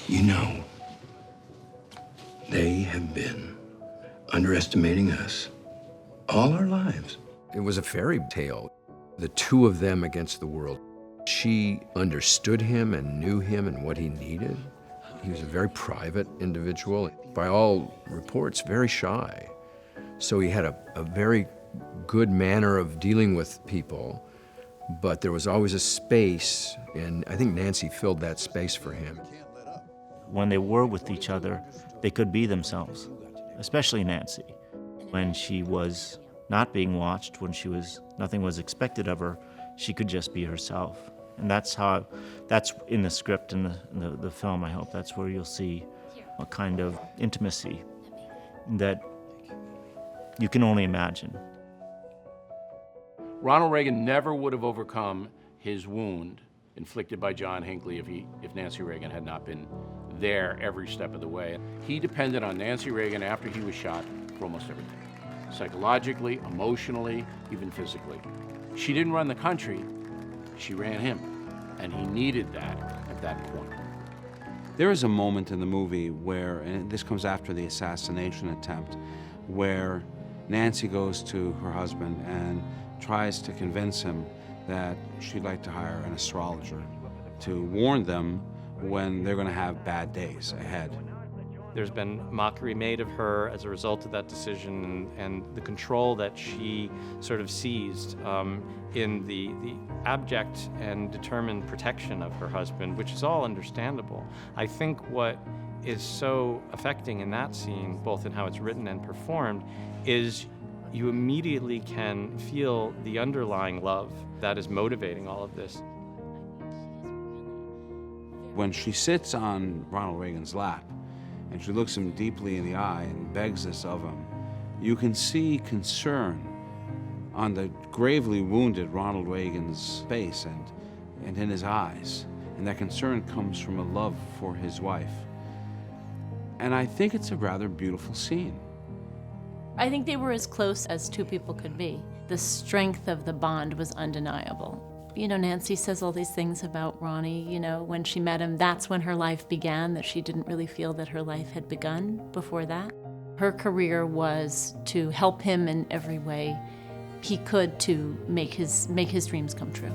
You know, they have been underestimating us all our lives. It was a fairy tale, the two of them against the world. She understood him and knew him and what he needed. He was a very private individual, by all reports, very shy. So he had a very good manner of dealing with people, but there was always a space, and I think Nancy filled that space for him. When they were with each other, they could be themselves, especially Nancy. When she was not being watched, when nothing was expected of her, she could just be herself. And that's in the script and the film, I hope. That's where you'll see a kind of intimacy that you can only imagine. Ronald Reagan never would have overcome his wound inflicted by John Hinckley if Nancy Reagan had not been there every step of the way. He depended on Nancy Reagan after he was shot for almost everything. Psychologically, emotionally, even physically. She didn't run the country, she ran him, and he needed that at that point. There is a moment in the movie where, and this comes after the assassination attempt, where Nancy goes to her husband and tries to convince him that she'd like to hire an astrologer to warn them when they're going to have bad days ahead. There's been mockery made of her as a result of that decision and the control that she sort of seized in the abject and determined protection of her husband, which is all understandable. I think what is so affecting in that scene, both in how it's written and performed, is you immediately can feel the underlying love that is motivating all of this. When she sits on Ronald Reagan's lap, and she looks him deeply in the eye and begs this of him, you can see concern on the gravely wounded Ronald Reagan's face and in his eyes. And that concern comes from a love for his wife. And I think it's a rather beautiful scene. I think they were as close as two people could be. The strength of the bond was undeniable. You know, Nancy says all these things about Ronnie, you know, when she met him, that's when her life began, that she didn't really feel that her life had begun before that. Her career was to help him in every way he could to make his dreams come true.